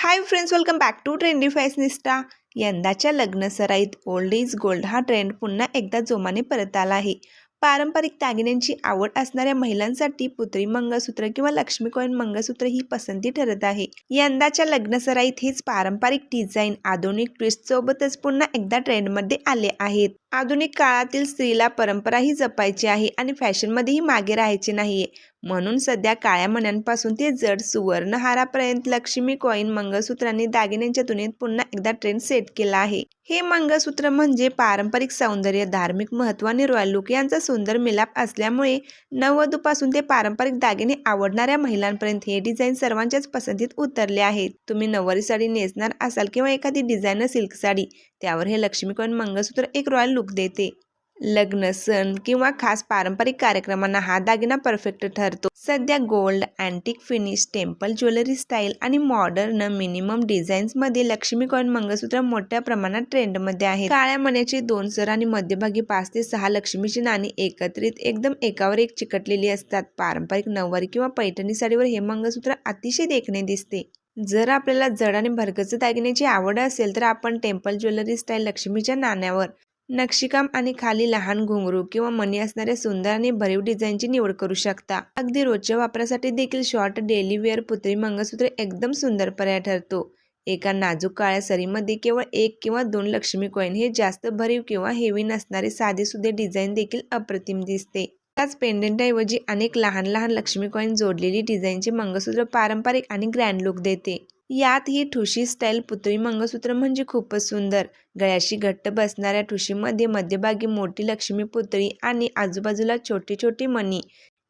High friends, welcome back to trendy fashionista. यंदाच्या लग्न सराईत ओल्ड इज गोल्ड हा ट्रेंड पुन्हा एकदा जोमाने परत आला आहे। पारंपरिक दागिन्यांची आवड असणाऱ्या महिलांसाठी पुतळी मंगळसूत्र किंवा लक्ष्मी कॉइन मंगळसूत्र ही पसंती ठरत आहे। यंदाच्या लग्न सराईत हेच पारंपरिक डिझाईन आधुनिक ट्विस्ट सोबतच पुन्हा एकदा ट्रेंडमध्ये आले आहेत। आधुनिक काळातील स्त्रीला परंपराही जपायची आहे आणि फॅशनमध्येही मागे राहायचे नाहीये, म्हणून सध्या काळ्या मण्यांपासून ते जड सुवर्ण हारापर्यंत लक्ष्मी कॉइन मंगळसूत्रांनी दागिन्यांच्या दुनियेत पुन्हा एकदा ट्रेंड सेट केला आहे। हे मंगळसूत्र म्हणजे पारंपरिक सौंदर्य, धार्मिक महत्त्व आणि रॉयल लुक यांचा सुंदर मिलाप असल्यामुळे नववधूपासून ते पारंपरिक दागिने आवडणाऱ्या महिलांपर्यंत हे डिझाईन सर्वांच्याच पसंतीत उतरले आहेत। तुम्ही नऊवारी साडी नेसणार असाल किंवा एखादी डिझायनर सिल्क साडी, त्यावर हे लक्ष्मी कॉइन मंगळसूत्र एक रॉयल लुक देते। लग्न, सण किंवा खास पारंपरिक कार्यक्रमांना हा दागिना परफेक्ट ठरतो। सध्या gold, antique finish, temple jewellery style आणि मॉडर्न मिनिमम डिझाईन्समध्ये लक्ष्मी कॉइन मंगळसूत्र मोठ्या प्रमाणात ट्रेंडमध्ये आहे। काळ्या मण्याची 2 सर आणि मध्यभागी 5 ते 6 लक्ष्मीची नाणी एकत्रित एकदम एकावर एक चिकटलेली असतात। पारंपरिक नऊवारी किंवा पैठणी साडीवर हे मंगळसूत्र अतिशय देखणे दिसते। जर आपल्याला जड आणि भरगच्च दागिन्याची आवड असेल तर आपण टेम्पल ज्वेलरी स्टाईल लक्ष्मीच्या नाण्यावर नक्षीकाम आणि खाली लहान घुंगरू किंवा मणी असणाऱ्या सुंदर आणि भरीव डिझाईनची निवड करू शकता। अगदी रोजच्या वापरासाठी देखील शॉर्ट डेली वेअर पुतळी मंगळसूत्र एकदम सुंदर पर्याय ठरतो। एका नाजूक काळ्या सरीमध्ये केवळ 1 किंवा 2 लक्ष्मी कॉइन हे जास्त भरीव किंवा हेवी नसणारे साधेसुधे डिझाईन देखील अप्रतिम दिसते। त्याच पेंडंटऐवजी अनेक लहान लहान लक्ष्मी कॉइन जोडलेली डिझाईनचे मंगळसूत्र पारंपरिक आणि ग्रँड लुक देते। यात ही ठुशी स्टाईल पुतळी मंगळसूत्र म्हणजे खूपच सुंदर। गळ्याशी घट्ट बसणाऱ्या ठुशीमध्ये मध्यभागी मोठी लक्ष्मी पुतळी आणि आजूबाजूला छोटी छोटी मणी।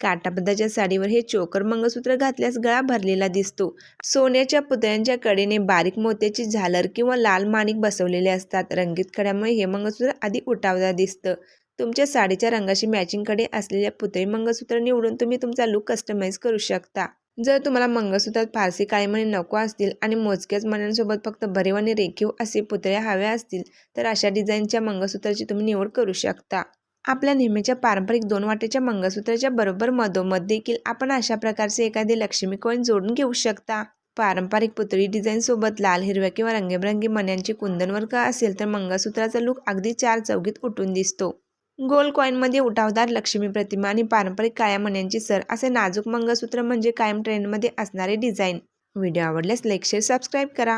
काठापदराच्या साडीवर हे चोकर मंगळसूत्र घातल्यास गळा भरलेला दिसतो। सोन्याच्या पुतळ्यांच्या कडेने बारीक मोत्याची झालर किंवा लाल माणिक बसवलेले असतात। रंगीत खड्यामुळे हे मंगळसूत्र अधिक उठावदार दिसतं। तुमच्या साडीच्या रंगाशी मॅचिंग कडे असलेल्या पुतळी मंगळसूत्र निवडून तुम्ही तुमचा लुक कस्टमाइज करू शकता। जर तुम्हाला मंगळसूत्रात फारसी काळी मणी नको असतील आणि मोजक्याच मण्यांसोबत फक्त भरीव आणि रेखीव असे पुतळे हव्या असतील तर अशा डिझाईनच्या मंगळसूत्राची तुम्ही निवड करू शकता। आपल्या नेहमीच्या पारंपरिक 2 वाटेच्या मंगळसूत्राच्या बरोबर मधोमध देखील आपण अशा प्रकारचे एखादे लक्ष्मी कॉइन जोडून घेऊ शकता। पारंपरिक पुतळी डिझाईन सोबत लाल, हिरव्या किंवा रंगीबेरंगी मण्यांची कुंदनवर्क असेल तर मंगळसूत्राचा लुक अगदी 4 चौघीत उठून दिसतो। गोल्ड कॉइनमध्ये उठावदार लक्ष्मी प्रतिमा आणि पारंपरिक काळ्या मण्यांची सर असे नाजूक मंगळसूत्र म्हणजे कायम ट्रेंडमध्ये असणारे डिझाईन। व्हिडिओ आवडल्यास लाईक, शेअर, सबस्क्राईब करा।